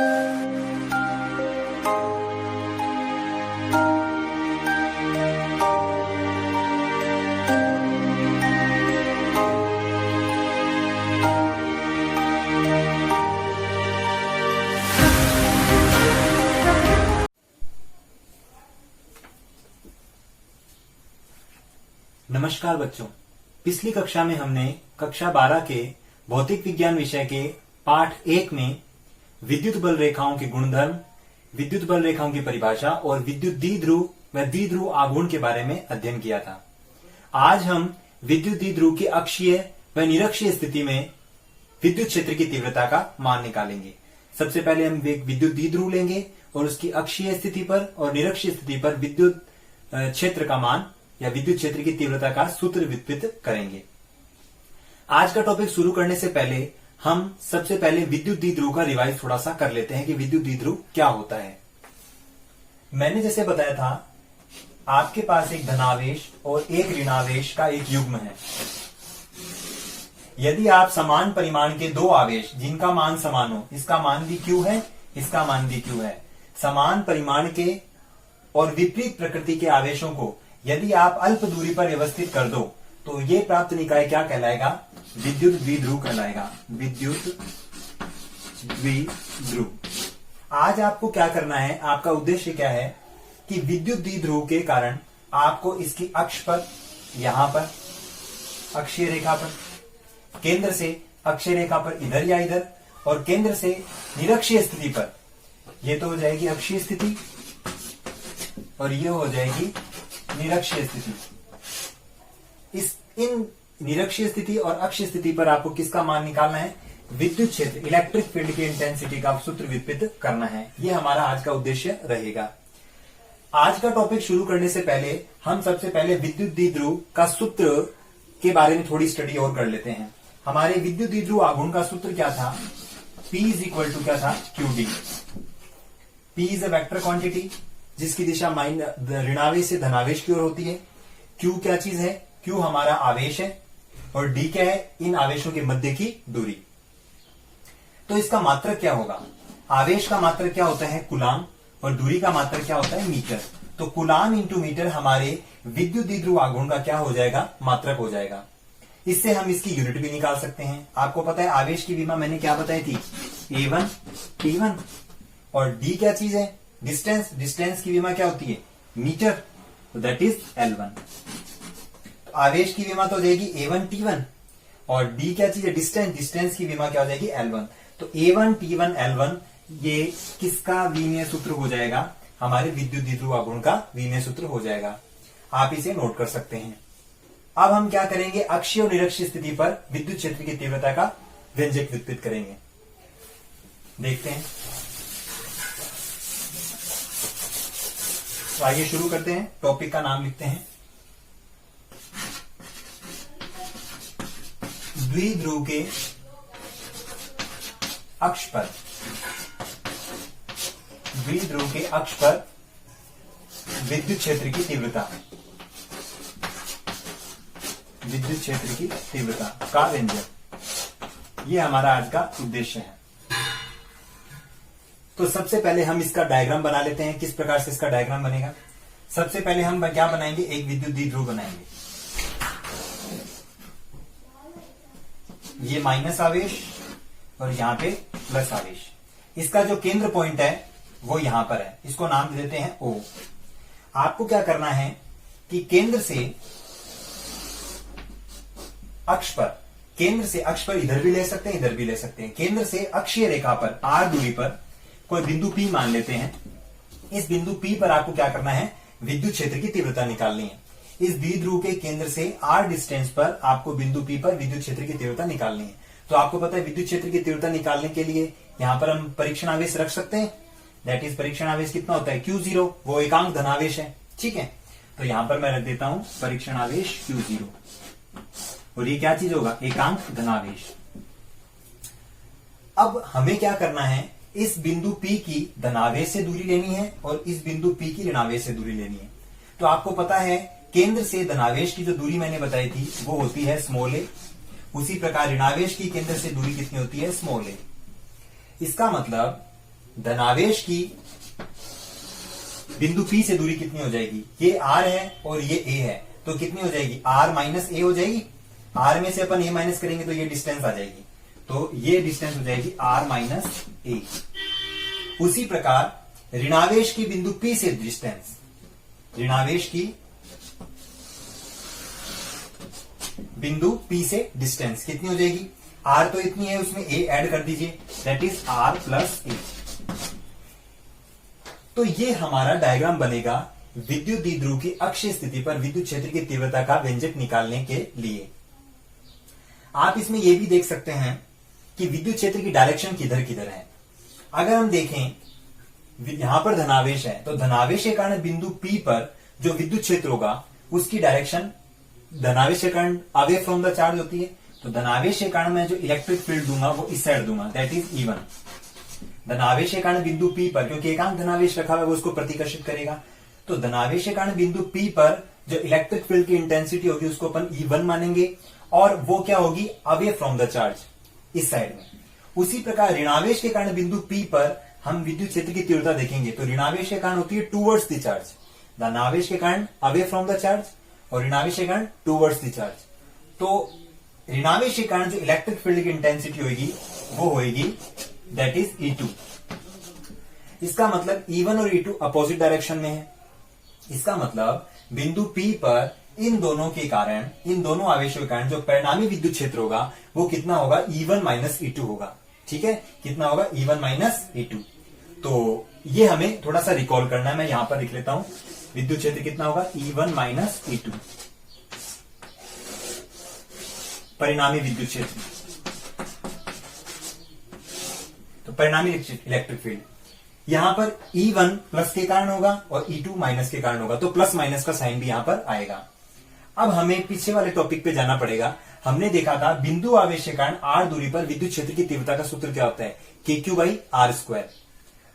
नमस्कार बच्चों, पिछली कक्षा में हमने कक्षा 12 के भौतिक विज्ञान विषय के पाठ 1 में विद्युत बल रेखाओं के गुणधर्म, विद्युत बल रेखाओं की परिभाषा और विद्युत द्विध्रुव व द्विध्रुव आघूर्ण के बारे में अध्ययन किया था। आज हम विद्युत द्विध्रुव की अक्षीय व निरक्षीय स्थिति में विद्युत क्षेत्र की तीव्रता का मान निकालेंगे। सबसे पहले हम विद्युत द्विध्रुव लेंगे और उसकी अक्षीय स्थिति पर और निरक्षीय स्थिति पर विद्युत क्षेत्र का मान या विद्युत क्षेत्र की तीव्रता का सूत्र व्युत्पन्न करेंगे। आज का टॉपिक शुरू करने से पहले हम सबसे पहले विद्युत द्विध्रुव का रिवाइज थोड़ा सा कर लेते हैं कि विद्युत द्विध्रुव क्या होता है। मैंने जैसे बताया था, आपके पास एक धनावेश और एक ऋणावेश का एक युग्म है। यदि आप समान परिमाण के दो आवेश जिनका मान समान हो, इसका मान भी Q है, इसका मान भी Q है, समान परिमाण के और विपरीत प्रकृति के आवेशों को यदि आप अल्प दूरी पर व्यवस्थित कर दो तो ये प्राप्त निकाय क्या कहलाएगा? विद्युत द्विध्रुव कहलाएगा। विद्युत द्विध्रुव। आज आपको क्या करना है, आपका उद्देश्य क्या है कि विद्युत द्विध्रुव के कारण आपको इसकी अक्ष पर, यहां पर अक्षीय रेखा पर, केंद्र से अक्षीय रेखा पर इधर या इधर, और केंद्र से निरक्षीय स्थिति पर, ये तो हो जाएगी अक्षीय स्थिति और ये हो जाएगी निरक्षीय स्थिति। इन निरक्षीय स्थिति और अक्षीय स्थिति पर आपको किसका मान निकालना है? विद्युत क्षेत्र, इलेक्ट्रिक फील्ड की इंटेंसिटी का सूत्र व्युत्पन्न करना है। ये हमारा आज का उद्देश्य रहेगा। आज का टॉपिक शुरू करने से पहले हम सबसे पहले विद्युत द्विध्रुव का सूत्र के बारे में थोड़ी स्टडी और कर लेते हैं। हमारे विद्युत द्विध्रुव आघूर्ण का सूत्र क्या था? P इज इक्वल टू क्या था? QD। P is a vector quantity जिसकी दिशा ऋणावेश से धनावेश की ओर होती है। Q क्या चीज है? Q हमारा आवेश है और D क्या है? इन आवेशों के मध्य की दूरी। तो इसका मात्रक क्या होगा? आवेश का मात्रक क्या होता है? कूलाम, और दूरी का मात्रक क्या होता है? मीटर। तो कूलाम इंटू मीटर हमारे विद्युत द्विध्रुव आघूर्ण का क्या हो जाएगा? मात्रक हो जाएगा। इससे हम इसकी यूनिट भी निकाल सकते हैं। आपको पता है आवेश की विमा मैंने क्या बताई थी? A1 T1। और D क्या चीज है? डिस्टेंस। डिस्टेंस की विमा क्या होती है? मीटर। तो दैट इज L1। तो आवेश की विमा तो हो जाएगी A1 T1 और D क्या चीज है? डिस्टेंस। डिस्टेंस की विमा क्या हो जाएगी? L1। तो A1 T1 L1 ये किसका विमीय सूत्र हो जाएगा? हमारे विद्युत द्विध्रुव आघूर्ण का विमीय सूत्र हो जाएगा। आप इसे नोट कर सकते हैं। अब हम क्या करेंगे? अक्षीय और निरक्षीय स्थिति पर विद्युत क्षेत्र की तीव्रता का व्यंजक व्युत्पन्न करेंगे। देखते हैं। तो आइए शुरू करते हैं। टॉपिक का नाम लिखते हैं द्विध्रुव के अक्ष पर, द्विध्रुव के अक्ष पर विद्युत क्षेत्र की तीव्रता, विद्युत क्षेत्र की तीव्रता का व्यंजक। ये हमारा आज का उद्देश्य है। तो सबसे पहले हम इसका डायग्राम बना लेते हैं। किस प्रकार से इसका डायग्राम बनेगा? सबसे पहले हम क्या बनाएंगे? एक विद्युत द्विध्रुव बनाएंगे। ये माइनस आवेश और यहां पे प्लस आवेश। इसका जो केंद्र पॉइंट है वो यहां पर है, इसको नाम दे देते हैं O। आपको क्या करना है कि केंद्र से अक्ष पर, केंद्र से अक्ष पर इधर भी ले सकते हैं, इधर भी ले सकते हैं। केंद्र से अक्षीय रेखा पर R दूरी पर कोई बिंदु P मान लेते हैं। इस बिंदु P पर आपको क्या करना है? विद्युत क्षेत्र की तीव्रता निकालनी है। इस द्विध्रुव के केंद्र से R डिस्टेंस पर आपको बिंदु P पर विद्युत क्षेत्र की तीव्रता निकालनी है। तो आपको पता है विद्युत क्षेत्र की तीव्रता निकालने के लिए यहां पर हम परीक्षण आवेश रख सकते हैं। दैट इज परीक्षण आवेश कितना होता है? Q0। वो एकांक धनावेश है। ठीक है, तो यहां पर मैं रख देता हूं परीक्षण आवेश Q0 और ये क्या चीज होगा? एकांक धनावेश। अब हमें क्या करना है? इस बिंदु P की धनावेश से दूरी लेनी है और इस बिंदु P की ऋणावेश से दूरी लेनी है। तो आपको पता है केंद्र से धनावेश की जो दूरी मैंने बताई थी वो होती है स्मॉल a। उसी प्रकार ऋणावेश की केंद्र से दूरी कितनी होती है? Small a। इसका मतलब धनावेश की बिंदु P से दूरी कितनी हो जाएगी, ये R है और ये A है, तो कितनी हो जाएगी, R माइनस A हो जाएगी। R में से अपन A माइनस करेंगे तो ये डिस्टेंस आ जाएगी, तो ये डिस्टेंस हो जाएगी R माइनस A। उसी प्रकार ऋणावेश की बिंदु P से डिस्टेंस, ऋणावेश की बिंदु P से डिस्टेंस कितनी हो जाएगी, R तो इतनी है, उसमें A ऐड कर दीजिए, that is R plus A। तो ये हमारा डायग्राम बनेगा विद्युत द्विध्रुव की अक्षीय स्थिति पर विद्युत क्षेत्र की तीव्रता का व्यंजक निकालने के लिए। आप इसमें यह भी देख सकते हैं कि विद्युत क्षेत्र की डायरेक्शन किधर किधर है। अगर हम देखें यहां पर धनावेश है, तो धनावेश के कारण बिंदु P पर जो विद्युत क्षेत्र होगा उसकी डायरेक्शन धनावेश के कारण अवे फ्रॉम द चार्ज होती है, तो धनावेश के कारण मैं जो इलेक्ट्रिक फील्ड दूंगा वो इस साइड दूंगा, दैट इज E1। धनावेश के कारण बिंदु P पर, क्योंकि एकांक धनावेश रखा हुआ है वो उसको प्रतिकर्षित करेगा, तो धनावेश के कारण बिंदु P पर जो इलेक्ट्रिक फील्ड की इंटेंसिटी होगी उसको अपन E1 मानेंगे, और वो क्या होगी, अवे फ्रॉम द चार्ज, इस साइड में। उसी प्रकार ऋणावेश के कारण बिंदु P पर हम विद्युत क्षेत्र की तीव्रता देखेंगे, तो ऋणावेश के कारण होती है टूवर्ड्स द चार्ज, धनावेश के कारण अवे फ्रॉम द चार्ज और ऋणावेश के कारण टूवर्ड्स द चार्ज। तो ऋणावेश के कारण जो इलेक्ट्रिक फील्ड की इंटेंसिटी होगी वो होगी दैट इज E2। इसका मतलब E1 और E2 अपोजिट डायरेक्शन में है। इसका मतलब बिंदु P पर इन दोनों के कारण, इन दोनों आवेशों के कारण जो परिणामी विद्युत क्षेत्र होगा वो कितना होगा, E1 माइनस E2 होगा। ठीक है, कितना होगा, E1 माइनस E2। तो ये हमें थोड़ा सा रिकॉल करना है, मैं यहां पर लिख लेता हूं, विद्युत क्षेत्र कितना होगा, E1 माइनस E2, परिणामी विद्युत क्षेत्र, तो परिणामी इलेक्ट्रिक फील्ड यहां पर E1 प्लस के कारण होगा और E2 माइनस के कारण होगा, तो प्लस माइनस का साइन भी यहां पर आएगा। अब हमें पीछे वाले टॉपिक पे जाना पड़ेगा। हमने देखा था बिंदु आवेश के कारण R दूरी पर विद्युत क्षेत्र की तीव्रता का सूत्र क्या होता है, KQ बाई R स्क्वायर।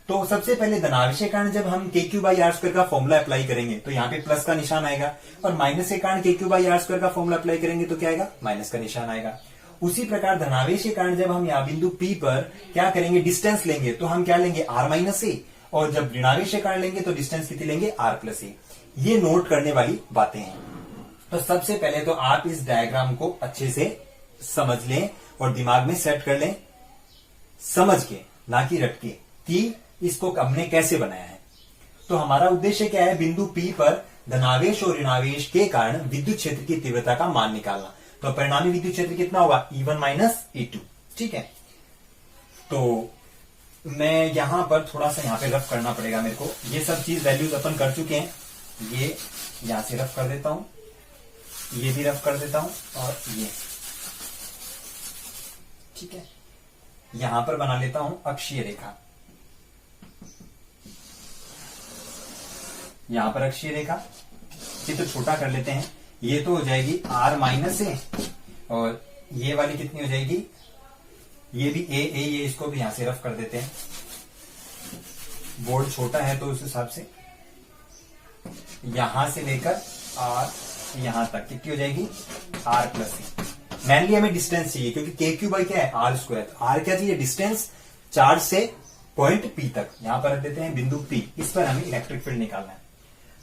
तो सबसे पहले धनावेश के कारण जब हम KQ बाई R स्क्वायर का फॉर्मूला अप्लाई करेंगे तो यहाँ पे प्लस का निशान आएगा, और माइनस के कारण KQ बाई R स्क्वायर का फॉर्मूला अप्लाई करेंगे तो क्या आएगा, माइनस का निशान आएगा। उसी प्रकार धनावेश के कारण जब हम यहाँ बिंदु P पर क्या करेंगे, डिस्टेंस लेंगे, तो हम क्या लेंगे, R माइनस A, और जब ऋणावेश के कारण लेंगे तो डिस्टेंस कितनी लेंगे, R प्लस A। ये नोट करने वाली बातें हैं। तो सबसे पहले तो आप इस डायग्राम को अच्छे से समझ लें और दिमाग में सेट कर लें, समझ के, ना कि रट के, कि इसको हमने कैसे बनाया है। तो हमारा उद्देश्य क्या है, बिंदु P पर धनावेश और ऋणावेश के कारण विद्युत क्षेत्र की तीव्रता का मान निकालना। तो परिणामी विद्युत क्षेत्र कितना होगा, E1 माइनस E2। ठीक है, तो मैं यहां पर थोड़ा सा यहां पे रफ करना पड़ेगा मेरे को, ये सब चीज वैल्यूज अपन कर चुके हैं, ये यहां से रफ कर देता हूं, ये भी रफ कर देता हूं, और ये ठीक है, यहां पर बना लेता हूं अक्षीय रेखा, यहां पर अक्षीय रेखा, चित्र छोटा कर लेते हैं। ये तो हो जाएगी R माइनस ए, और ये वाली कितनी हो जाएगी, ये भी ए, ये इसको भी यहां से रफ कर देते हैं, बोर्ड छोटा है तो उस हिसाब से यहां से लेकर R यहां तक कितनी हो जाएगी, R प्लस ए। मेनली हमें डिस्टेंस चाहिए, क्योंकि KQ बाई क्या है, R स्क्वायर। R क्या चाहिए, डिस्टेंस चार्ज से पॉइंट P तक, यहां पर रख देते हैं बिंदु P, इस पर हमें इलेक्ट्रिक फील्ड निकालना है।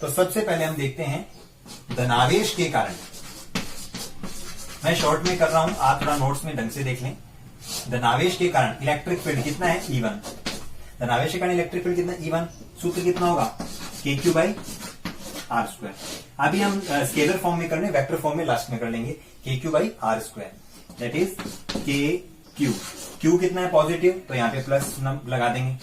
तो सबसे पहले हम देखते हैं धनावेश के कारण, मैं शॉर्ट में कर रहा हूं, आप थोड़ा नोट्स में ढंग से देख लें। धनावेश के कारण इलेक्ट्रिक फील्ड कितना है, E1। धनावेश के कारण इलेक्ट्रिक फील्ड कितना, E1। सूत्र कितना होगा, KQ बाई R स्क्वायर। अभी हम स्केलर फॉर्म में करने, वेक्टर फॉर्म में लास्ट में कर लेंगे, KQ by R square, that is KQ। Q कितना है, पॉजिटिव, तो यहाँ पे प्लस लगा देंगे,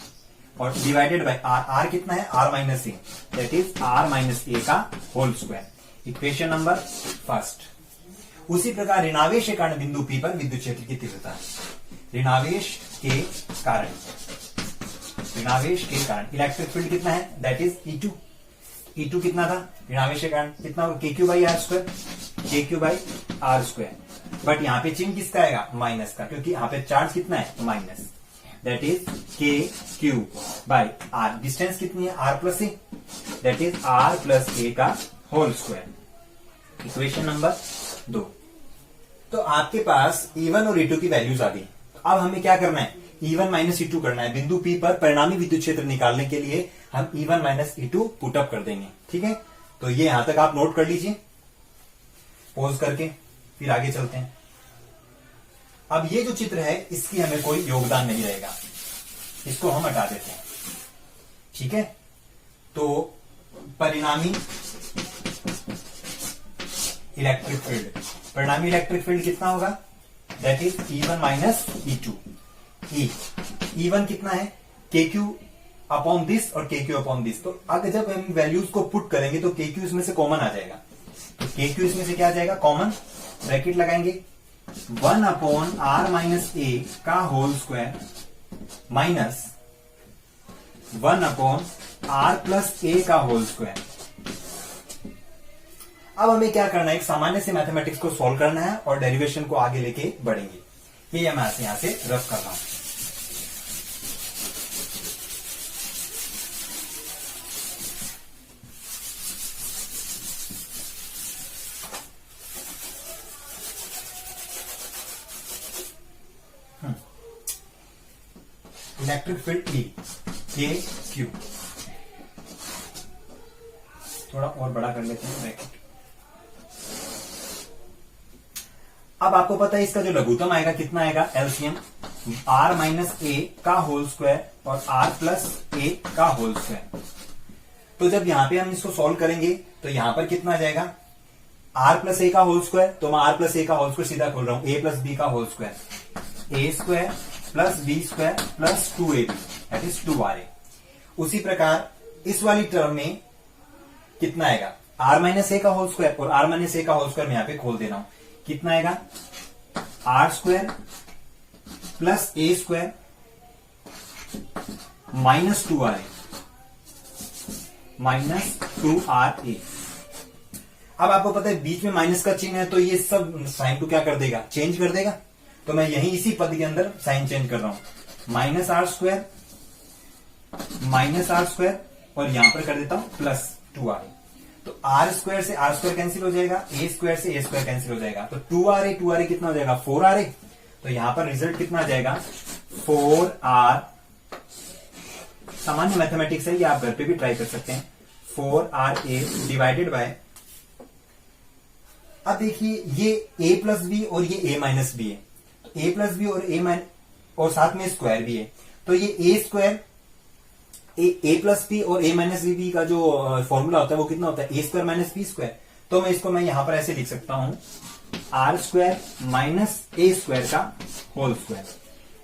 और डिवाइडेड बाय R। R कितना है, R minus A, that is R minus A का whole square. Equation number first. उसी प्रकार ऋणावेश के कारण बिंदु P पर विद्युत क्षेत्र की तीव्रता, ऋणावेश के कारण, ऋणावेश के कारण इलेक्ट्रिक फील्ड कितना है, दैट इज E2। E2 कितना था, ऋणावेश के कारण कितना होगा, KQ by R square, KQ by R square. But यहाँ पे चिन्ह किसका आएगा, माइनस का, क्योंकि यहाँ पे चार्ज कितना है, minus, that is KQ by R। Distance कितनी है, R plus A, that is R plus A का होल स्क्वायर। Equation number 2। तो आपके पास E1 और E2 की वैल्यूज आ गई। अब हमें क्या करना है, E1 माइनस E2 करना है। बिंदु P पर परिणामी विद्युत क्षेत्र निकालने के लिए हम E1 माइनस E2 पुटअप कर देंगे। ठीक है, तो ये यहां तक आप नोट कर लीजिए पॉज करके, फिर आगे चलते हैं। अब ये जो चित्र है इसकी हमें कोई योगदान नहीं रहेगा, इसको हम हटा देते हैं। ठीक है, तो परिणामी इलेक्ट्रिक फील्ड, परिणामी इलेक्ट्रिक फील्ड कितना होगा, that is E1 minus E2। E1 कितना है, KQ अपॉन दिस और KQ अपॉन दिस। तो अगर जब हम वैल्यूज को पुट करेंगे तो KQ इसमें से कॉमन आ जाएगा, तो KQ इसमें से क्या आ जाएगा, कॉमन, ब्रैकेट लगाएंगे 1 अपॉन R माइनस A का whole square minus 1 upon R plus A का होल स्क्वायर। अब हमें क्या करना है, एक सामान्य से मैथमेटिक्स को सॉल्व करना है और डेरिवेशन को आगे लेके बढ़ेंगे। ये मैं यहां से रफ कर रहा हूं। इलेक्ट्रिक फील्ड E KQ, थोड़ा और बड़ा कर लेते हैं ब्रैकेट। अब आपको पता है इसका जो लघुत्तम आएगा कितना आएगा, एलसीएम R माइनस A का होल स्क्वायर और R प्लस A का होल स्क्वायर। तो जब यहां पे हम इसको सॉल्व करेंगे तो यहां पर कितना आ जाएगा, R प्लस A का होल स्क्वायर, तो मैं R प्लस A का होल स्क्वायर सीधा खोल रहा हूं, A प्लस B का whole square, A square plus B square plus 2AB that is 2RA। उसी प्रकार इस वाली टर्म में कितना आएगा, R माइनस A का होल स्क्वायर और R माइनस A का होल स्क्वायर मैं यहां पे खोल दे रहा हूं, कितना आएगा, R square plus A square minus 2RA minus 2RA। अब आपको पता है बीच में माइनस का चिन्ह है, तो ये सब साइन को क्या कर देगा, चेंज कर देगा। तो मैं यही इसी पद के अंदर साइन चेंज कर रहा हूं, माइनस R स्क्वायर और यहां पर कर देता हूं प्लस 2RA। तो R स्क्वायर से R स्क्वायर कैंसिल हो जाएगा, A स्क्वायर से A स्क्वायर कैंसिल हो जाएगा, तो 2RA कितना हो जाएगा, 4RA। तो यहां पर रिजल्ट कितना आ जाएगा, 4R। सामान्य मैथमेटिक्स है, ये आप घर पे भी ट्राई कर सकते हैं, 4RA डिवाइडेड बाय, अब देखिए ये A प्लस बी और ये A माइनस बी है, तो A प्लस बी और A माइनस और साथ में स्क्वायर भी है, तो ये A square A plus B और ए माइनस बी का जो फॉर्मूला होता है वो कितना होता है, A square minus B square. तो मैं इसको यहां पर ऐसे लिख सकता हूं, R square minus A square का होल स्क्वायर।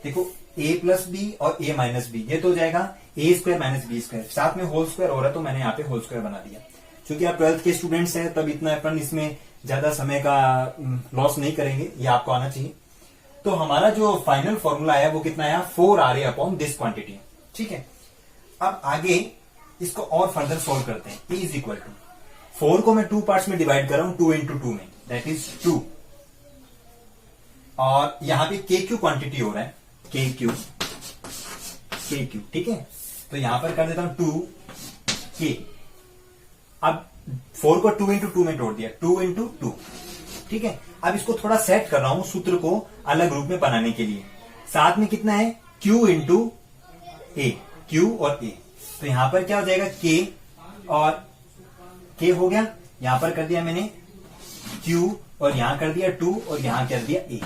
देखो ए प्लस बी और ए माइनस बी, ये तो हो जाएगा ए स्क्वायर माइनस बी स्क्वायर, साथ में होल स्क्वायर हो रहा है, तो मैंने यहाँ पे होल स्क्वायर बना दिया। क्योंकि आप 12th के स्टूडेंट्स हैं तब इतना अपन इसमें ज्यादा समय का लॉस नहीं करेंगे, ये आपको आना चाहिए। तो हमारा जो फाइनल फॉर्मूला है वो कितना है, 4RA अपॉन दिस क्वांटिटी। ठीक है, अब आगे इसको और फर्दर सोल्व करते हैं। P इज इक्वल टू 4 को मैं 2 पार्ट्स में डिवाइड कर रहा हूं, 2 इंटू 2 में, दैट इज 2, और यहां पे KQ क्वांटिटी हो रहा है, KQ। ठीक है, तो यहां पर कर देता हूं 2K। अब 4 को 2 इंटू 2 में तोड़ दिया, 2 इंटू 2। ठीक है, अब इसको थोड़ा सेट कर रहा हूं सूत्र को अलग रूप में बनाने के लिए। साथ में कितना है, Q इंटू A, Q और A। तो यहां पर क्या हो जाएगा, K और K हो गया, यहां पर कर दिया मैंने Q और यहां कर दिया 2 और यहां कर दिया A।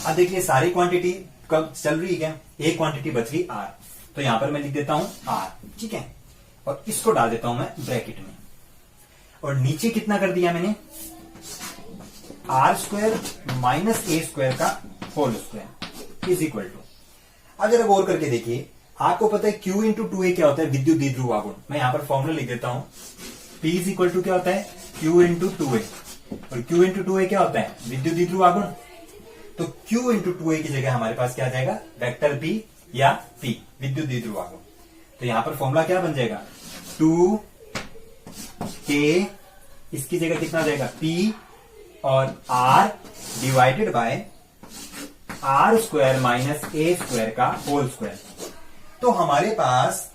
अब देखिए सारी क्वांटिटी कब चल रही है, एक क्वांटिटी बच गई R, तो यहां पर मैं लिख देता हूं R। ठीक है, और इसको डाल देता हूं मैं ब्रैकेट में, और नीचे कितना कर दिया मैंने, R square minus A square का whole square is equal to. अगर गौर करके देखिए, आपको पता है Q इंटू 2A क्या होता है, विद्युत द्विध्रुव आघूर्ण। मैं यहां पर फॉर्मूला लिख देता हूं, P इज इक्वल टू क्या होता है, Q इंटू 2A, और Q इंटू 2A क्या होता है, विद्युत द्विध्रुव आघूर्ण। तो Q इंटू 2A की जगह हमारे पास क्या आ जाएगा, वेक्टर P या P, विद्युत द्विध्रुव आघूर्ण। तो यहां पर फॉर्मूला क्या बन जाएगा, 2K, इसकी जगह कितना आ जाएगा, P और R divided by R square minus A square का होल स्क्वायर। तो हमारे पास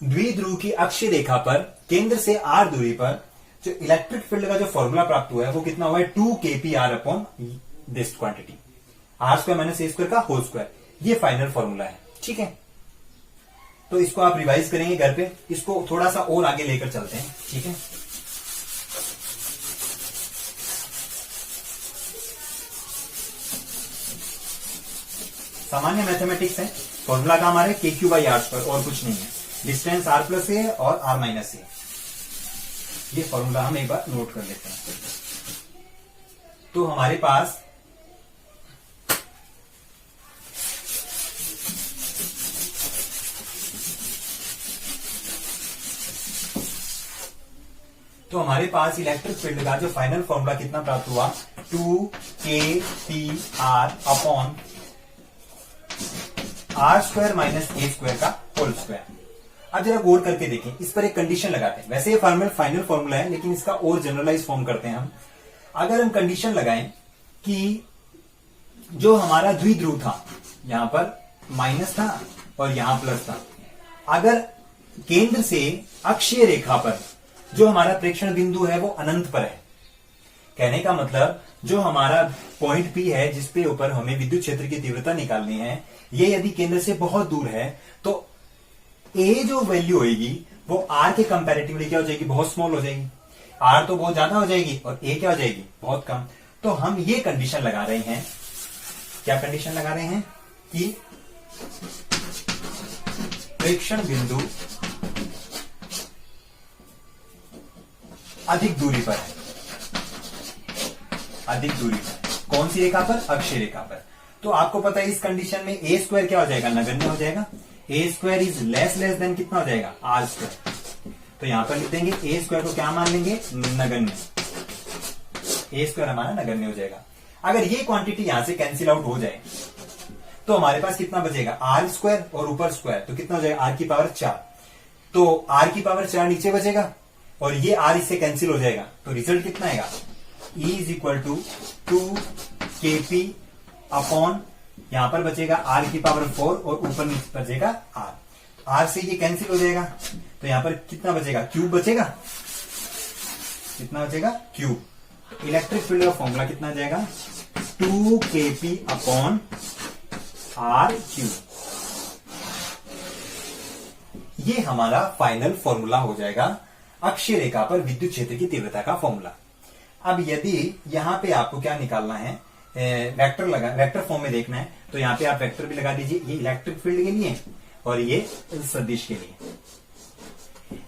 द्विध्रुव की अक्षीय रेखा पर केंद्र से R दूरी पर जो इलेक्ट्रिक फील्ड का जो फॉर्मूला प्राप्त हुआ है वो कितना हुआ है, 2kPr upon this quantity, R square minus A square का होल स्क्वायर। ये फाइनल फॉर्मूला है। ठीक है, तो इसको आप रिवाइज करेंगे घर पे, इसको थोड़ा सा और आगे लेकर चलते हैं। ठीक है, सामान्य मैथमेटिक्स है, फॉर्मूला का हमारे के क्यू बाई आर स्क्वायर, और कुछ नहीं है। डिस्टेंस आर प्लस ए और आर माइनस ए, ये फॉर्मूला हम एक बार नोट कर लेते हैं। तो हमारे पास इलेक्ट्रिक फील्ड का जो फाइनल फॉर्मूला कितना प्राप्त हुआ, 2kpr upon R square minus A square का होल स्क्वायर। अब जरा गौर करके देखें, इस पर एक कंडीशन लगाते हैं। वैसे ये फाइनल फॉर्मूला है, लेकिन इसका और जनरलाइज फॉर्म करते हैं हम। अगर हम कंडीशन लगाएं कि जो हमारा द्विध्रुव था, यहां पर माइनस था और यहां प्लस था, अगर केंद्र से अक्षीय रेखा पर जो हमारा प्रेक्षण बिंदु है वो अनंत पर है, कहने का मतलब जो हमारा पॉइंट पी है जिसपे ऊपर हमें विद्युत क्षेत्र की तीव्रता निकालनी है, ये यदि केंद्र से बहुत दूर है, तो ए जो वैल्यू होगी वो आर के कंपैरेटिवली क्या हो जाएगी, बहुत स्मॉल हो जाएगी। आर तो बहुत ज्यादा हो जाएगी और ए क्या हो जाएगी, बहुत कम। तो हम ये कंडीशन लगा रहे हैं, क्या कंडीशन लगा रहे हैं कि प्रेक्षण बिंदु अधिक दूरी पर है, अधिक दूरी पर। कौन सी रेखा पर, अक्षीय रेखा पर। तो आपको पता है इस कंडीशन में ए स्क्वायर क्या हो जाएगा, नगण्य हो जाएगा। ए स्क्वायर इज लेस देन कितना हो जाएगा, आर स्क्वायर। तो यहां पर लिख देंगे ए स्क्वायर को क्या मान लेंगे, नगण्य। ए स्क्वायर हमारा नगण्य हो जाएगा। अगर ये क्वांटिटी यहां से कैंसिल आउट हो जाए तो हमारे पास कितना बचेगा, आर स्क्वायर और ऊपर स्क्वायर, तो कितना हो जाएगा, आर की पावर 4। तो आर की पावर 4 नीचे बचेगा और ये आर इससे कैंसिल हो जाएगा। तो रिजल्ट कितना आएगा, E is equal to 2kp upon, यहां पर बचेगा आर की पावर 4 और ऊपर नीचे बचेगा आर। आर से ये कैंसिल हो जाएगा, तो यहां पर कितना बचेगा, क्यूब बचेगा। कितना बचेगा, क्यूब। इलेक्ट्रिक फील्ड का फॉर्मूला कितना आ जाएगा, 2kp अपॉन आर क्यूब। ये हमारा फाइनल फॉर्मूला हो जाएगा अक्षीय रेखा पर विद्युत क्षेत्र की तीव्रता का फॉर्मूला। अब यदि यहां पे आपको क्या निकालना है, वेक्टर फॉर्म में देखना है, तो यहां पे आप वेक्टर भी लगा दीजिए, ये इलेक्ट्रिक फील्ड के लिए और ये सदिश के लिए।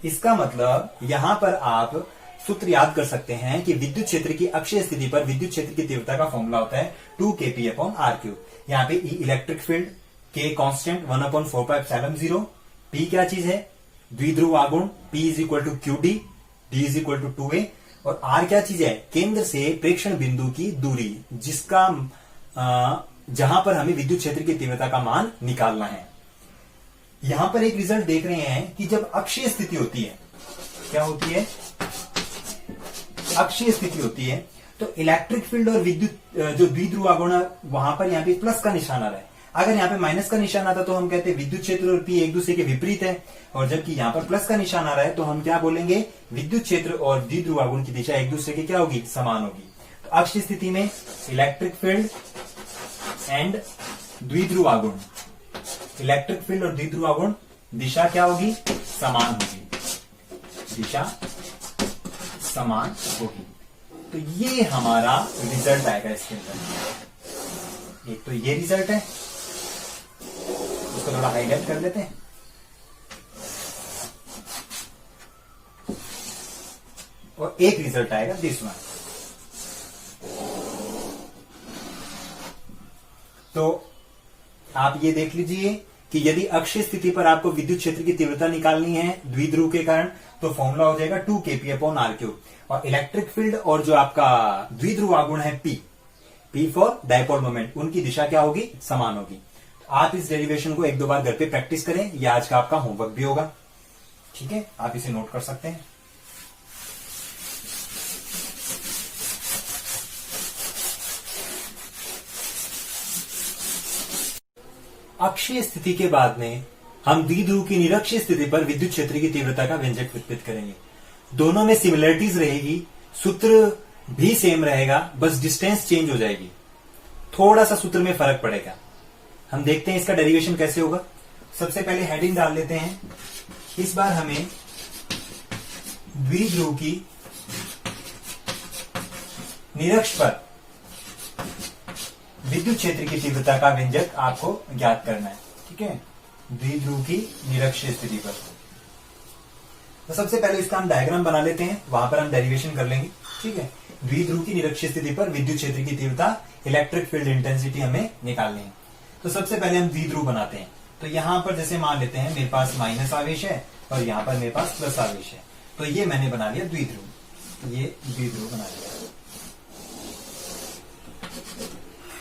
इसका मतलब यहां पर आप सूत्र याद कर सकते हैं कि विद्युत क्षेत्र की अक्षीय स्थिति पर विद्युत क्षेत्र की तीव्रता का फॉर्मूला होता है 2kp अपॉन आर क्यूब। यहाँ पे ई इलेक्ट्रिक फील्ड, के कांस्टेंट 1/4πε0, पी क्या चीज है, द्विध्रुव आघूर्ण, P is equal to Q D, D is equal to 2a, और R क्या चीज है, केंद्र से प्रेक्षण बिंदु की दूरी, जिसका जहां पर हमें विद्युत क्षेत्र की तीव्रता का मान निकालना है। यहां पर एक रिजल्ट देख रहे हैं कि जब अक्षीय स्थिति होती है, क्या होती है, अक्षीय स्थिति होती है, तो इलेक्ट्रिक फील्ड और विद्युत जो द्विध्रुव आघूर्ण, वहां पर यहां पे प्लस का निशान आ रहा है। अगर यहाँ पे माइनस का निशान आता तो हम कहते हैं विद्युत क्षेत्र और पी एक दूसरे के विपरीत है, और जबकि यहाँ पर प्लस का निशान आ रहा है तो हम क्या बोलेंगे, विद्युत क्षेत्र और द्विध्रुव आघूर्ण की दिशा एक दूसरे की क्या होगी, समान होगी। तो अक्षीय स्थिति में इलेक्ट्रिक फील्ड एंड द्विध्रुव आघूर्ण, इलेक्ट्रिक फील्ड और द्विध्रुव आघूर्ण दिशा क्या होगी, समान होगी, दिशा समान होगी। तो ये हमारा रिजल्ट आएगा इसके अंदर। एक तो ये रिजल्ट है, उसको थोड़ा हाईलाइट कर लेते हैं। और एक रिजल्ट आएगा दिस वन। तो आप ये देख लीजिए कि यदि अक्षीय स्थिति पर आपको विद्युत क्षेत्र की तीव्रता निकालनी है द्विध्रुव के कारण, तो फॉर्मूला हो जाएगा 2kp अपॉन आर क्यूब। और इलेक्ट्रिक फील्ड और जो आपका द्विध्रुव आघूर्ण है P फॉर डायपोल मोमेंट, उनकी दिशा क्या होगी, समान होगी। तो आप इस डेरिवेशन को एक दो बार घर पे प्रैक्टिस करें, यह आज का आपका होमवर्क भी होगा। ठीक है, आप इसे नोट कर सकते हैं। अक्षीय स्थिति के बाद में हम द्विध्रुव की निरक्षीय स्थिति पर विद्युत क्षेत्र की तीव्रता का व्यंजक विकसित करेंगे। दोनों में सिमिलरिटीज रहेगी, सूत्र भी सेम रहेगा, बस डिस्टेंस चेंज हो जाएगी, थोड़ा सा सूत्र में फर्क पड़ेगा। हम देखते हैं इसका डेरिवेशन कैसे होगा। सबसे पहले हेडिंग डाल लेते हैं। इस बार हमें द्विध्रुव की निरक्ष पर विद्युत क्षेत्र की तीव्रता का व्यंजक आपको ज्ञात करना है। ठीक है, द्विध्रुव की निरक्ष स्थिति पर। तो सबसे पहले इसका हम डायग्राम बना लेते हैं, वहां पर हम डेरिवेशन कर लेंगे। ठीक है, द्विध्रुव की निरक्ष स्थिति पर विद्युत क्षेत्र की तीव्रता, इलेक्ट्रिक फील्ड इंटेंसिटी हमें निकालनी है। तो सबसे पहले हम द्विध्रुव बनाते हैं। तो यहां पर जैसे मान लेते हैं मेरे पास माइनस आवेश है और यहां पर मेरे पास प्लस आवेश है, तो ये मैंने बना लिया द्विध्रुव, ये द्विध्रुव बना लिया।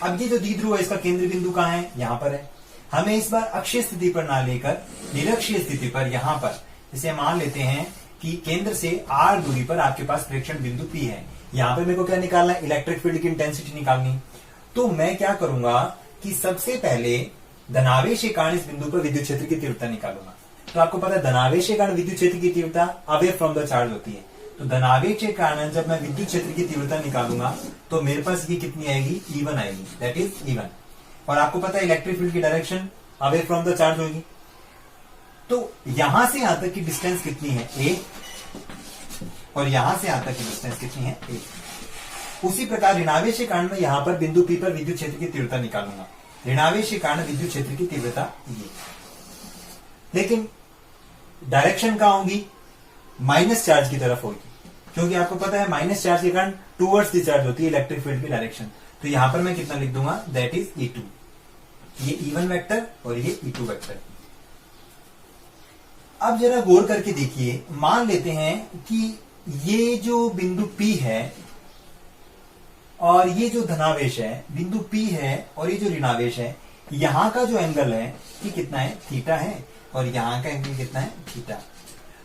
अब ये जो द्विध्रुव है इसका केंद्र बिंदु कहां है, यहां पर है। हमें इस बार अक्षीय स्थिति पर ना लेकर निरक्षीय स्थिति पर यहां पर जैसे मान लेते हैं कि केंद्र से r दूरी पर आपके पास प्रेक्षण बिंदु P है। यहां पर मेरे को क्या निकालना है, इलेक्ट्रिक फील्ड की इंटेंसिटी निकालनी। तो मैं क्या करूंगा कि सबसे पहले धनावेश के कारण इस बिंदु पर विद्युत क्षेत्र की तीव्रता निकालूंगा। तो आपको पता है धनावेश के कारण विद्युत क्षेत्र की तीव्रता अवे फ्रॉम द चार्ज होती है। तो धनावेश के कारण जब मैं विद्युत क्षेत्र की तीव्रता निकालूंगा तो मेरे पास ये कितनी आएगी, E1 आएगी, दैट इज E1। और आपको पता है इलेक्ट्रिक फील्ड की direction away from the charge होगी। तो यहां से यहां तक की डिस्टेंस कितनी है, A, और यहां से यहां तक की डिस्टेंस कितनी है, A। उसी प्रकार ऋणावेश के कारण मैं यहां पर बिंदु P पर विद्युत क्षेत्र की तीव्रता निकालूंगा। ऋणावेश के कारण विद्युत क्षेत्र की तीव्रता ये, लेकिन डायरेक्शन कहां होगी, माइनस चार्ज की तरफ होगी, क्योंकि आपको पता है माइनस चार्ज के कारण टूवर्ड्स द चार्ज होती है इलेक्ट्रिक फील्ड की डायरेक्शन। तो यहां पर मैं कितना लिख दूंगा, दैट इज E2। ये E1 वेक्टर और ये E2 वेक्टर। अब जरा गौर करके देखिए, मान लेते हैं कि ये जो बिंदु P है और ये जो धनावेश है, बिंदु P है और ये जो ऋणावेश है, यहां का जो एंगल है ये कितना है, थीटा है, और यहां का एंगल कितना है, थीटा।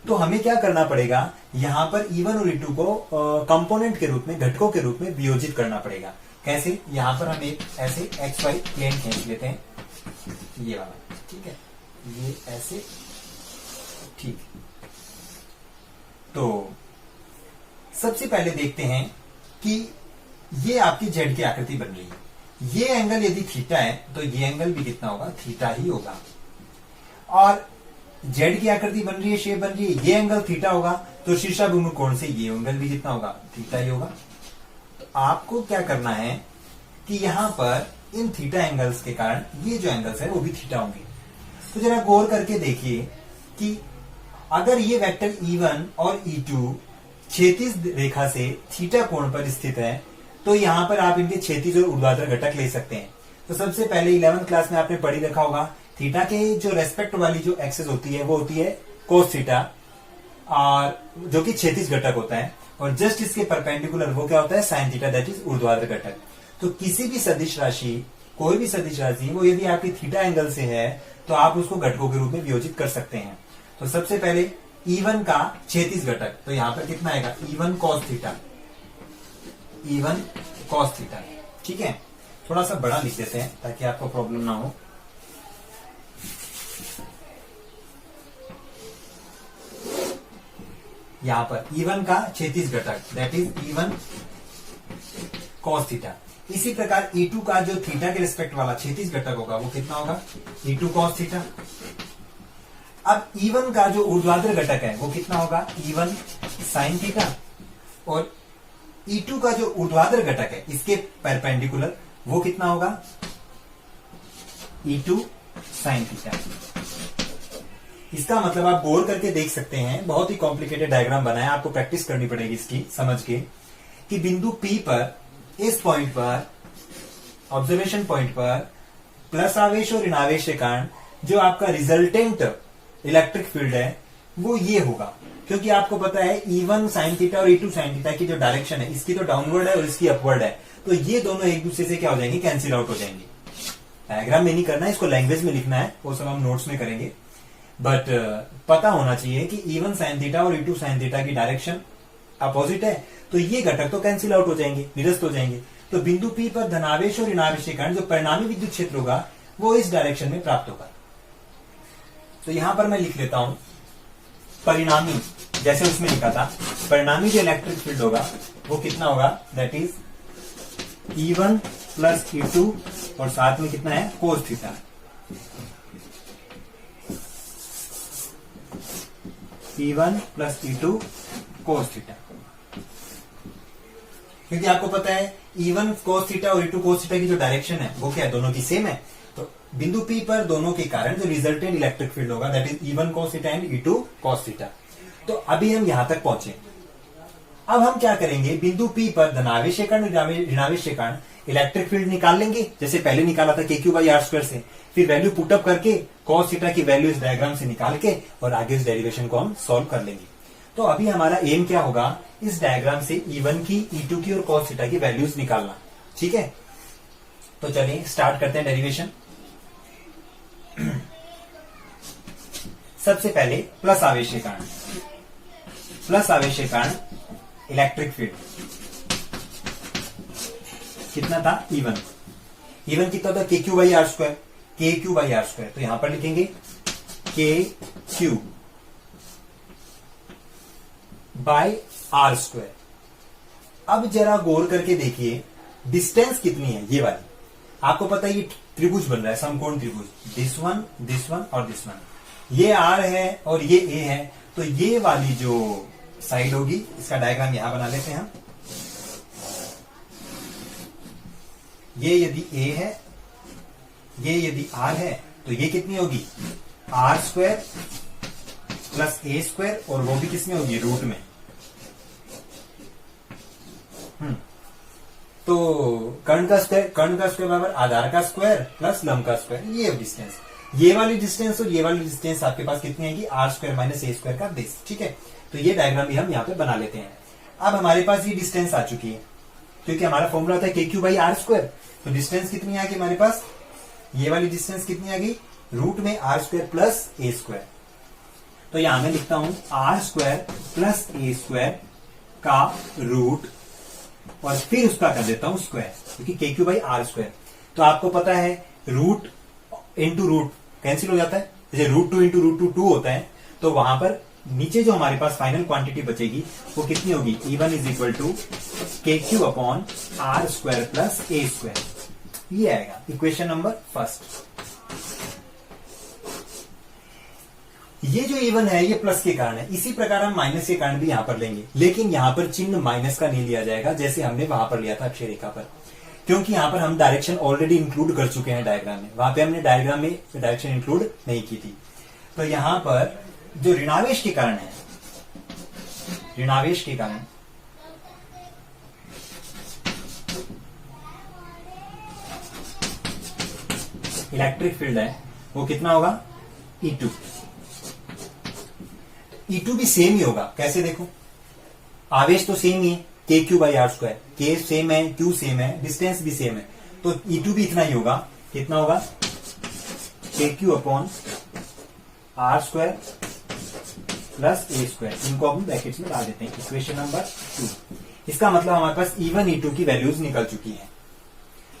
तो हमें क्या करना पड़ेगा, यहां पर E1 और E2 को कंपोनेंट के रूप में, घटकों के रूप में वियोजित करना पड़ेगा। कैसे, यहां पर हम एक ऐसे XY प्लेन खींच लेते हैं, ये वाला, ठीक है, ये ऐसे, ठीक। तो सबसे पहले देखते हैं कि ये आपकी जेड की आकृति बन रही है। ये एंगल यदि थीटा है तो ये एंगल भी कितना होगा, थीटा ही होगा। और जेड की आकृति बन रही है, शेप बन रही है, ये एंगल थीटा होगा, तो शीर्षाभिमुख कोण से ये एंगल भी कितना होगा, थीटा ही होगा। तो आपको क्या करना है कि यहां पर इन थीटा एंगल्स के कारण ये जो एंगल्स है वो भी थीटा होंगे। तो जरा गौर करके देखिए कि अगर ये वेक्टर E1 और E2 क्षैतिज रेखा से थीटा कोण पर स्थित है, तो यहां पर आप इनके क्षैतिज और ऊर्ध्वाधर घटक ले सकते हैं। तो सबसे पहले 11th क्लास में आपने पढ़ी रखा होगा, थीटा के जो रेस्पेक्ट वाली जो एक्सेस होती है वो होती है कोस थीटा, और जो कि क्षैतिज घटक होता है, और जस्ट इसके परपेंडिकुलर वो क्या होता है, साइन थीटा, दैट इज ऊर्ध्वाधर घटक। तो किसी भी सदिश राशि, कोई भी सदिश राशि, वो यदि आपकी थीटा एंगल से है तो आप उसको घटकों के रूप में वियोजित कर सकते हैं। तो सबसे पहले E1 का क्षैतिज घटक, तो यहां पर कितना आएगा, E1 cos theta, E1 cos theta, ठीक है। थोड़ा सा बड़ा लिख देते हैं ताकि आपको प्रॉब्लम ना हो। यहां पर E1 का क्षैतिज घटक, that is E1 cos theta. इसी प्रकार E2 का जो थीटा के रिस्पेक्ट वाला क्षैतिज घटक होगा वो कितना होगा, E2 cos थीटा। अब E1 का जो ऊर्ध्वाधर घटक है वो कितना होगा, E1 sin थीटा, और E2 का जो ऊर्ध्वाधर घटक है इसके परपेंडिकुलर वो कितना होगा, E2 sin थीटा। इसका मतलब आप गौर करके देख सकते हैं, बहुत ही कॉम्प्लिकेटेड डायग्राम बनाया, आपको प्रैक्टिस करनी पड़ेगी इसकी समझ के, कि बिंदु P पर, इस पॉइंट पर, ऑब्जर्वेशन पॉइंट पर प्लस आवेश और ऋण आवेश के कारण जो आपका रिजल्टेंट इलेक्ट्रिक फील्ड है वो ये होगा। क्योंकि आपको पता है E1 sin थीटा और E2 sin थीटा की जो डायरेक्शन है, इसकी तो डाउनवर्ड है और इसकी अपवर्ड है, तो ये दोनों एक दूसरे से क्या हो जाएंगे, कैंसिल आउट हो जाएंगे। डायग्राम में नहीं करना है, इसको लैंग्वेज में लिखना है, वो सब हम नोट्स में करेंगे। बट पता होना चाहिए कि E1 sin थीटा और E2 sin थीटा की डायरेक्शन अपोजिट है, तो ये घटक तो कैंसिल आउट हो जाएंगे, निरस्त हो जाएंगे। तो बिंदु P पर धनावेश और ऋणावेश के कारण जो परिणामी विद्युत क्षेत्र होगा वो इस डायरेक्शन में प्राप्त होगा। तो यहां पर मैं लिख लेता हूं परिणामी, जैसे उसमें लिखा था, परिणामी जो इलेक्ट्रिक फील्ड होगा वो कितना होगा, that is E1 plus E2 और साथ में कितना है, cos theta, E1 plus E2 cos theta. क्योंकि आपको पता है E1 cos थीटा और E2 cos थीटा की जो डायरेक्शन है वो क्या है, दोनों की सेम है। तो बिंदु P पर दोनों के कारण जो रिजल्टेंट इलेक्ट्रिक फील्ड होगा that is E1 cos theta and E2 cos theta. तो अभी हम यहां तक पहुंचे। अब हम क्या करेंगे, बिंदु P पर धनावेश कण ऋणावेश कण इलेक्ट्रिक फील्ड निकाल लेंगे, जैसे पहले निकाला था KQ/R² से। फिर वैल्यू पुटअप करके cos थीटा की वैल्यू इस डायग्राम से निकाल के और आगे इस डेरिवेशन को हम सॉल्व कर लेंगे। तो अभी हमारा एम क्या होगा, इस डायग्राम से E1 की, E2 की और cos थीटा की वैल्यूज निकालना। ठीक है, तो चलिए स्टार्ट करते हैं डेरिवेशन। सबसे पहले प्लस आवेश कारण इलेक्ट्रिक फील्ड कितना था, E1 कितना था, KQ/R², KQ/R²। तो यहां पर लिखेंगे KQ/R²। अब जरा गौर करके देखिए डिस्टेंस कितनी है, ये वाली। आपको पता है ये त्रिभुज बन रहा है, समकोण त्रिभुज, दिस वन और दिस वन। ये R है और ये A है, तो ये वाली जो साइड होगी, इसका डायग्राम यहां बना लेते हैं हम। ये यदि A है, ये यदि R है, तो ये कितनी होगी, R² प्लस A², और वो भी किसमें होगी, रूट में। तो कर्ण का स्क्वायर बराबर आधार का स्क्वायर प्लस लंब का स्क्वायर, ये डिस्टेंस। ये वाली डिस्टेंस और ये वाली डिस्टेंस आपके पास कितनी आएगी, R² माइनस A² का बेस। ठीक है, तो ये डायग्राम भी हम यहाँ पे बना लेते हैं। अब हमारे पास ये डिस्टेंस आ चुकी है, क्योंकि हमारा फॉर्मूला था KQ/R²। तो डिस्टेंस कितनी आ गई हमारे पास, ये वाली डिस्टेंस कितनी आ गई, रूट में R² प्लस A²। तो यहां मैं लिखता हूं R² प्लस A² का रूट, और फिर उसका कर देता हूं स्क्वायर, क्योंकि KQ/R²। तो आपको पता है रूट इंटू रूट कैंसिल हो जाता है, जैसे √2 इंटू √2 होता है। तो वहां पर नीचे जो हमारे पास फाइनल क्वांटिटी बचेगी वो कितनी होगी, E1 is equal to KQ/R² plus A²। ये आएगा इक्वेशन नंबर फर्स्ट। ये जो E1 है ये प्लस के कारण है, इसी प्रकार हम माइनस के कारण भी यहां पर लेंगे, लेकिन यहां पर चिन्ह माइनस का नहीं लिया जाएगा जैसे हमने वहां पर लिया था अक्षय रेखा पर, क्योंकि यहां पर हम डायरेक्शन ऑलरेडी इंक्लूड कर चुके हैं डायग्राम में। वहां पे हमने डायग्राम में डायरेक्शन इंक्लूड नहीं की थी। तो यहां पर जो ऋणावेश के कारण है, ऋणावेश के कारण इलेक्ट्रिक फील्ड है वो कितना होगा, E2। E2 भी सेम ही होगा, कैसे देखो, आवेश तो सेम ही है, KQ/R², K सेम है, Q सेम है, डिस्टेंस भी सेम है, तो E2 भी इतना ही होगा। कितना होगा, KQ/R² प्लस A²। इनको हम ब्रैकेट्स में डाल देते हैं, इक्वेशन नंबर 2। इसका मतलब हमारे पास E1 E2 की वैल्यूज निकल चुकी है,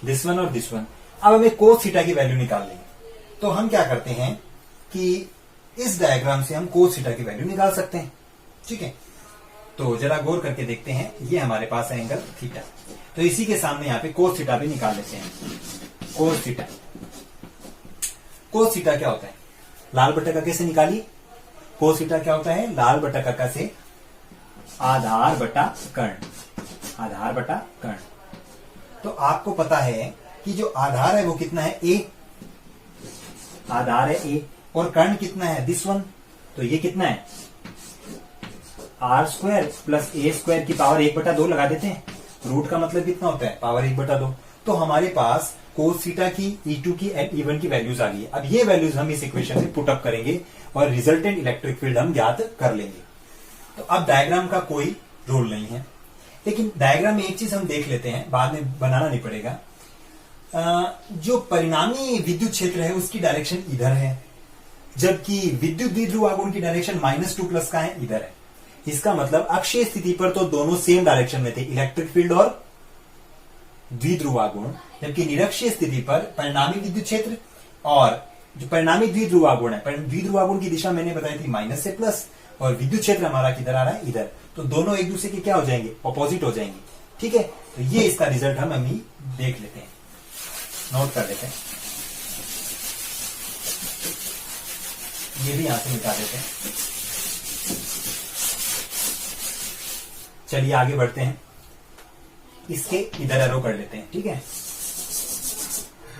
दिस वन और दिस वन। अब हमें cos थीटा की वैल्यू निकालनी है, तो हम क्या करते हैं कि इस डायग्राम से हम cos थीटा की वैल्यू निकाल सकते हैं। ठीक है, तो जरा गौर करके देखते हैं, ये हमारे पास है एंगल थीटा, तो इसी के सामने यहाँ पे cos थीटा भी निकाल लेते हैं। cos थीटा क्या होता है, लाल बटा काका से निकालिए। cos थीटा क्या होता है, लाल बटा काका से आधार बटा कर्ण। तो आपको पता है कि जो आधार है वो कितना है, A, आधार है A, और कर्ण कितना है, दिस वन। तो ये कितना है, R² प्लस A² की पावर 1/2 लगा देते हैं। रूट का मतलब कितना होता है, पावर 1/2। तो हमारे पास cos थीटा की, E2 की एंड E1 की वैल्यूज आ गई है। अब ये वैल्यूज हम इस इक्वेशन से पुटअप करेंगे और रिजल्टेंट इलेक्ट्रिक फील्ड हम ज्ञात कर लेंगे। तो अब डायग्राम का कोई रोल नहीं है, लेकिन डायग्राम में एक चीज हम देख लेते हैं, बाद में बनाना नहीं पड़ेगा। जो परिणामी विद्युत क्षेत्र है उसकी डायरेक्शन इधर है, जबकि विद्युत द्विध्रुव आघूर्ण की डायरेक्शन -2 प्लस का है, इधर है। इसका मतलब अक्षीय स्थिति पर तो दोनों सेम डायरेक्शन में थे, इलेक्ट्रिक फील्ड और द्विध्रुव आघूर्ण, जबकि निरक्षीय स्थिति पर परिणामी विद्युत क्षेत्र और जो परिणामी द्विध्रुव आघूर्ण है, द्विध्रुव आघूर्ण की दिशा मैंने बताई थी माइनस से प्लस, और विद्युत क्षेत्र हमारा किधर आ रहा है, इधर। तो दोनों एक दूसरे के क्या हो जाएंगे, ऑपोजिट हो जाएंगे। ठीक है, तो ये इसका रिजल्ट हम अभी देख लेते हैं, नोट कर लेते हैं। ये भी यहां से मिटा देते हैं। चलिए आगे बढ़ते हैं, इसके इधर एरो कर लेते हैं, ठीक है।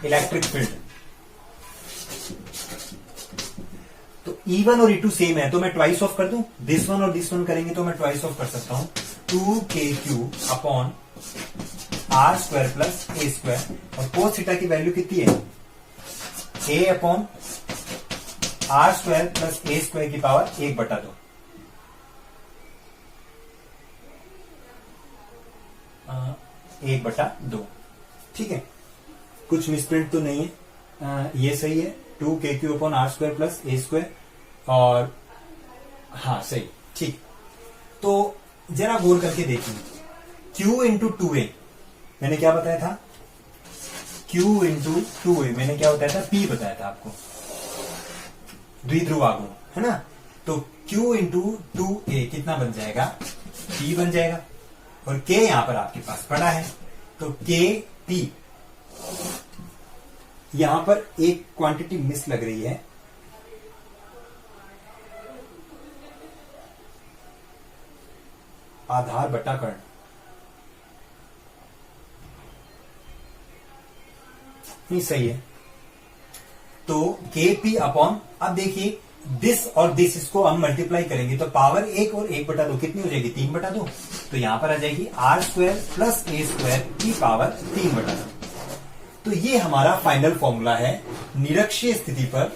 इलेक्ट्रिक फील्ड, तो E1 और E2 सेम है, तो मैं ट्वाइस ऑफ कर दूं, दिस वन और दिस वन करेंगे तो मैं ट्वाइस ऑफ कर सकता हूं, 2KQ upon R square plus A square, और कोस थीटा की वैल्यू कितनी है, A upon R square plus A square की पावर 1/2, एक बटा दो, ठीक है। कुछ मिसप्रिंट तो नहीं है, ये सही है, 2KQ upon R square plus A square, और हाँ सही, ठीक। तो जरा गौर करके देखिए, Q इंटू 2A मैंने क्या बताया था, Q इंटू 2A मैंने क्या बताया था, P बताया था आपको, द्विध्रुव आघूर्ण, है ना। तो Q इंटू 2A कितना बन जाएगा, P बन जाएगा, और K यहां पर आपके पास पड़ा है, तो KP, यहां पर एक क्वांटिटी मिस लग रही है, आधार बटा कर्ण, नहीं सही है। तो KP अपॉन, अब देखिए दिस और दिस, इसको हम मल्टीप्लाई करेंगे तो पावर 1 और 1/2 कितनी हो जाएगी, 3/2, तो यहां पर आ जाएगी R square plus A square की पावर 3/2। तो ये हमारा फाइनल फॉर्मूला है निरक्षीय स्थिति पर।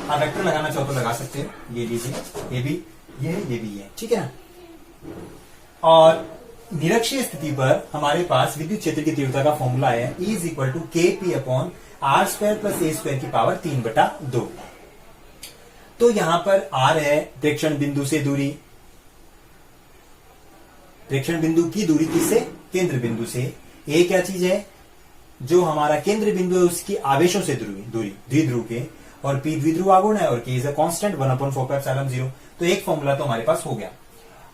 आप वेक्टर लगाना चाहो तो लगा सकते हो, ये लीजिए, ये भी ये है, ये भी है, ठीक है ना। और निरक्षीय स्थिति पर हमारे पास विद्युत क्षेत्र की तीव्रता का फॉर्मूला है E is equal to KP upon R square plus A square की पावर 3/2। तो यहां पर R है प्रेक्षण बिंदु से दूरी, प्रेक्षण बिंदु की दूरी किससे, केंद्र बिंदु से। A क्या चीज है, जो हमारा केंद्र बिंदु है उसकी आवेशों से दूरी द्विध्रुव के, और P द्विध्रुव आघूर्ण है, और K इज अ कांस्टेंट 1/4πε0। तो एक फॉर्मूला तो हमारे पास हो गया।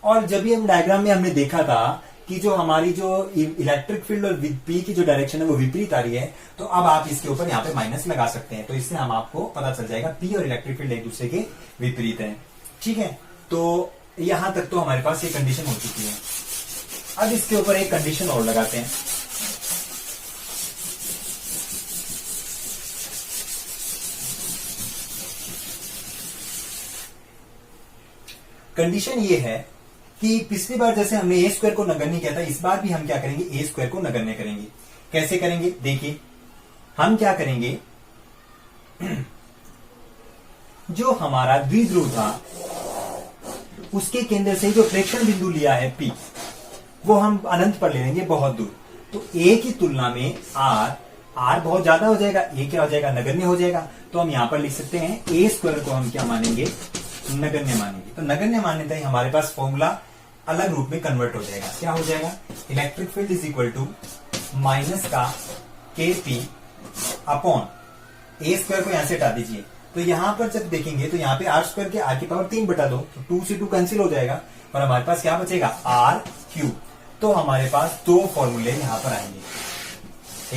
और जब भी हम डायग्राम में हमने देखा था कि जो हमारी जो इलेक्ट्रिक फील्ड और P की जो डायरेक्शन है वो विपरीत आ रही है, तो अब आप इसके ऊपर यहाँ पे माइनस लगा सकते हैं, तो इससे हम आपको पता चल जाएगा P और इलेक्ट्रिक फील्ड एक दूसरे के विपरीत हैं, ठीक है। तो यहां तक तो हमारे पास ये कंडीशन हो चुकी है। अब इसके ऊपर एक कंडीशन और लगाते हैं, कंडीशन ये है कि पिछली बार जैसे हमने A स्क्वायर को नगण्य किया था, इस बार भी हम क्या करेंगे, A स्क्वायर को नगण्य करेंगे। कैसे करेंगे, देखिए हम क्या करेंगे, जो हमारा द्विध्रुव था उसके केंद्र से जो प्रेक्षण बिंदु लिया है P, वो हम अनंत पर ले लेंगे, बहुत दूर। तो A की तुलना में R बहुत ज्यादा हो जाएगा, A क्या हो जाएगा, नगण्य हो जाएगा। तो हम यहां पर लिख सकते हैं A स्क्वायर को हम क्या मानेंगे, नगण्य मानेंगे। तो नगण्य मानने तक हमारे पास फॉर्मूला अलग रूप में कन्वर्ट हो जाएगा। क्या हो जाएगा, electric field is equal to minus का KP अपॉन A स्क्वायर को यहां से हटा दीजिए, तो यहां पर जब देखेंगे तो यहाँ पे R स्क्वायर के R की पावर 3/2, तो 2 से 2 कैंसिल हो जाएगा, और हमारे पास क्या बचेगा, R3। तो हमारे पास दो फॉर्मूले यहां पर आएंगे,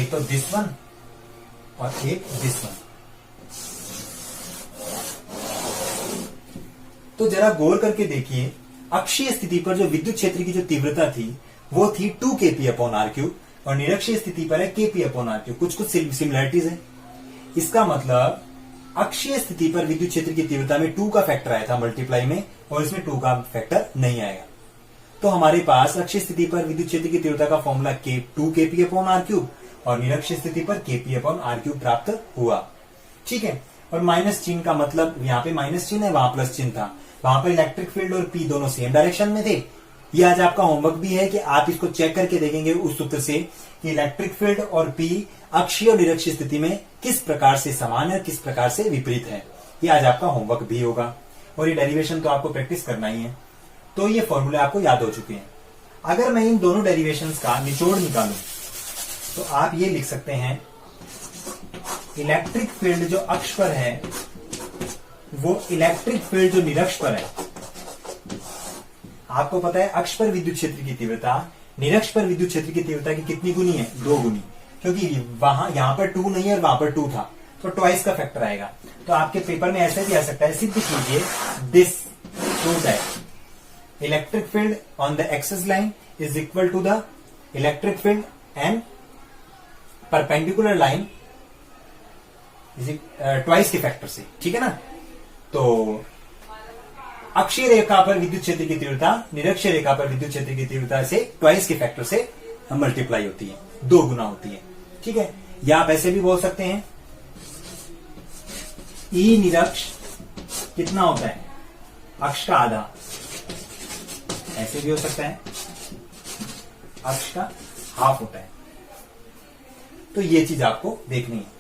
एक तो दिस वन और एक दिस वन। तो जरा गौर करके देखिए, अक्षीय स्थिति पर जो विद्युत क्षेत्र की जो तीव्रता थी वो थी 2KP अपॉन R3, और निरक्षीय स्थिति पर है KP अपॉन R3। कुछ सिमिलरिटीज है। इसका मतलब अक्षीय स्थिति पर विद्युत क्षेत्र की तीव्रता में 2 का फैक्टर आया था मल्टीप्लाई में, और इसमें 2 का फैक्टर नहीं आएगा। तो हमारे पास अक्षीय स्थिति पर विद्युत क्षेत्र की तीव्रता का फॉर्मूला 2KP अपॉन R3 और निरक्षीय स्थिति पर KP अपॉन R3 प्राप्त हुआ, ठीक है। और माइनस चिन्ह का मतलब, यहाँ पे माइनस चिन्ह है, वहां प्लस चिन्ह था, वहां पर इलेक्ट्रिक फील्ड और P दोनों सेम डायरेक्शन में थे। ये आज आपका होमवर्क भी है कि आप इसको चेक करके देखेंगे उस सूत्र से कि इलेक्ट्रिक फील्ड और P अक्षीय और निरक्षीय स्थिति में किस प्रकार से समान है, किस प्रकार से विपरीत है। ये आज आपका होमवर्क भी होगा, और ये डेरिवेशन तो आपको प्रैक्टिस करना ही है। तो ये फॉर्मूले आपको याद हो चुके हैं। अगर मैं इन दोनों डेरिवेशन का निचोड़ निकालूं तो आप ये लिख सकते हैं, इलेक्ट्रिक फील्ड जो अक्ष पर है वो इलेक्ट्रिक फील्ड जो निरक्ष पर है। आपको पता है अक्ष पर विद्युत क्षेत्र की तीव्रता निरक्ष पर विद्युत क्षेत्र की तीव्रता की कितनी गुनी है, 2 गुनी, क्योंकि वहां यहां पर 2 नहीं है और वहां पर 2 था, तो ट्वाइस का फैक्टर आएगा। तो आपके पेपर में ऐसे भी आ सकता है, सिद्ध कीजिए this show that electric field on the axis line is equal to the electric field and perpendicular line twice के फैक्टर से, ठीक है ना। तो अक्षीय रेखा पर विद्युत क्षेत्र की तीव्रता निरक्षीय रेखा पर विद्युत क्षेत्र की तीव्रता से ट्वाइस के फैक्टर से मल्टीप्लाई होती है, 2 गुना होती है, ठीक है। या आप ऐसे भी बोल सकते हैं ई निरक्ष कितना होता है, अक्ष का आधा, ऐसे भी हो सकता है अक्ष का हाफ होता है। तो ये चीज आपको देखनी है।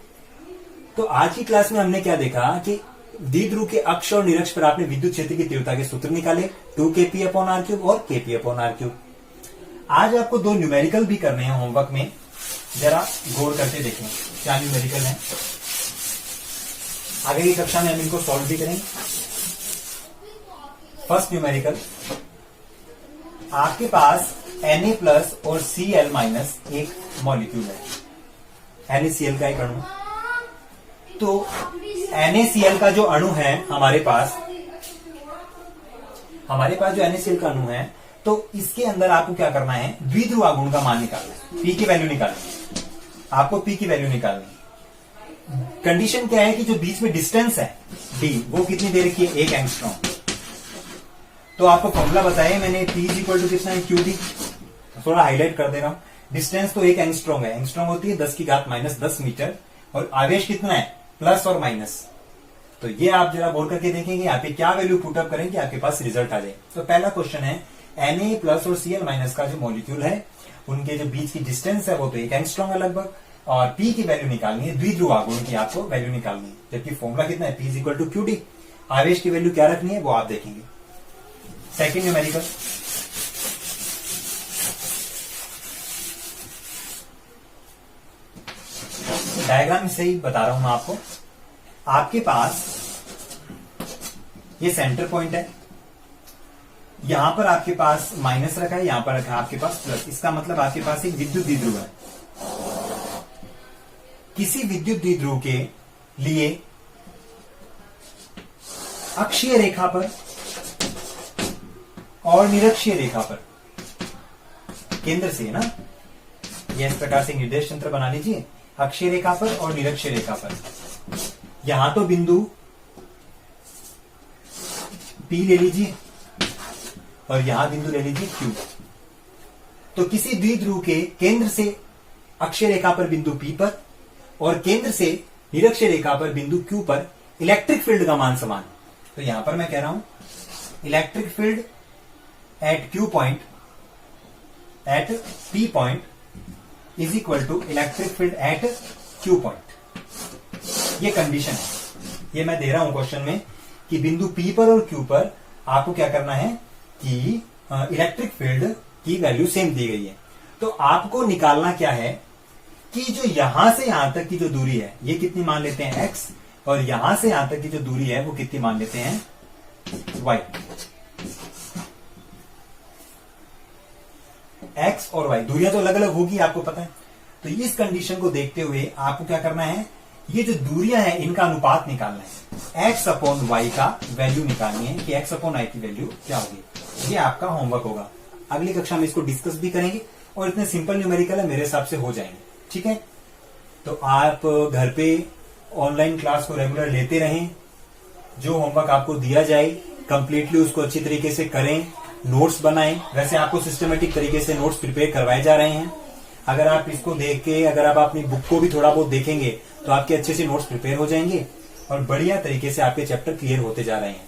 तो आज की क्लास में हमने क्या देखा कि द्विध्रुव के अक्ष और निरक्ष पर आपने विद्युत क्षेत्र की तीव्रता के सूत्र निकाले, 2kp/r³ और kp/r³। आज आपको 2 न्यूमेरिकल भी करने हैं होमवर्क में, जरा गौर करके देखें क्या न्यूमेरिकल है। आगे की कक्षा में हम इनको सॉल्व भी करेंगे। फर्स्ट न्यूमेरिकल, आपके पास Na+ और Cl- एक मॉलिक्यूल है, NaCl का एक अणु। तो NaCl का जो अणु है हमारे पास जो NaCl का अणु है, तो इसके अंदर आपको क्या करना है, द्विध्रुव आघूर्ण का मान निकालना है, P की वैल्यू निकालनी है। आपको P की वैल्यू निकालनी है। कंडीशन क्या है कि जो बीच में डिस्टेंस है D, वो कितनी दे रखी है, 1 एंगस्ट्रॉम। तो आपको फॉर्मूला बताया मैंने, P = कितना है, QD। थोड़ा हाईलाइट कर दे रहा हूं। डिस्टेंस तो 1 एंगस्ट्रॉम है, एंगस्ट्रॉम होती है 10⁻⁻10 मीटर, और आवेश कितना है, प्लस और माइनस। तो ये आप जरा बोल करके देखेंगे यहाँ पे क्या वैल्यू पुटअप करेंगे, आपके पास रिजल्ट आ जाए। तो पहला क्वेश्चन है, Na+ और Cl- का जो मॉलिक्यूल है, उनके जो बीच की डिस्टेंस है वो तो 1 एंगस्ट्रॉम है लगभग, और P की वैल्यू निकालनी है, द्विध्रुव आघूर्ण की आपको वैल्यू निकालनी है। जबकि फॉर्मूला कितना है, P = QD। आवेश की वैल्यू क्या रखनी है वो आप देखेंगे। सेकेंड न्यूमेरिकल, डायग्राम से ही बता रहा हूं मैं आपको। आपके पास ये सेंटर पॉइंट है, यहां पर आपके पास माइनस रखा है, यहां पर रखा है आपके पास प्लस। इसका मतलब आपके पास एक विद्युत द्विध्रुव है। किसी विद्युत द्विध्रुव के लिए अक्षीय रेखा पर और निरक्षीय रेखा पर, केंद्र से ना, यह इस प्रकार से निर्देश तंत्र बना लीजिए, अक्षीय रेखा पर और निरक्षीय रेखा पर। यहां तो बिंदु P ले लीजिए और यहां बिंदु ले लीजिए Q। तो किसी द्विध्रुव के केंद्र से अक्षीय रेखा पर बिंदु P पर और केंद्र से निरक्षीय रेखा पर बिंदु Q पर इलेक्ट्रिक फील्ड का मान समान। तो यहां पर मैं कह रहा हूं electric field at Q point at P point is equal to electric field at Q point. ये कंडीशन है, ये मैं दे रहा हूं क्वेश्चन में कि बिंदु P पर और Q पर आपको क्या करना है कि इलेक्ट्रिक फील्ड की वैल्यू सेम दी गई है। तो आपको निकालना क्या है कि जो यहां से यहां तक की जो दूरी है ये कितनी मान लेते हैं x, और यहां से यहां तक की जो दूरी है वो कितनी मान लेते हैं y। x और y दूरियां तो अलग अलग होगी, आपको पता है। तो इस कंडीशन को देखते हुए आपको क्या करना है, ये जो दूरियां हैं इनका अनुपात निकालना है, x/y का वैल्यू निकालनी है कि x/y की वैल्यू क्या होगी। ये आपका होमवर्क होगा। अगली कक्षा में इसको डिस्कस भी करेंगे, और इतने सिंपल न्यूमेरिकल है, मेरे हिसाब से हो जाएंगे, ठीक है। तो आप घर पे ऑनलाइन क्लास को रेगुलर लेते रहें, जो होमवर्क आपको दिया जाए कंप्लीटली उसको अच्छी तरीके से करें, नोट्स बनाएं। वैसे आपको सिस्टमेटिक तरीके से नोट्स प्रिपेयर करवाए जा रहे हैं। अगर आप इसको देख के, अगर आप अपनी बुक को भी थोड़ा बहुत देखेंगे तो आपके अच्छे से नोट्स प्रिपेयर हो जाएंगे और बढ़िया तरीके से आपके चैप्टर क्लियर होते जा रहे हैं।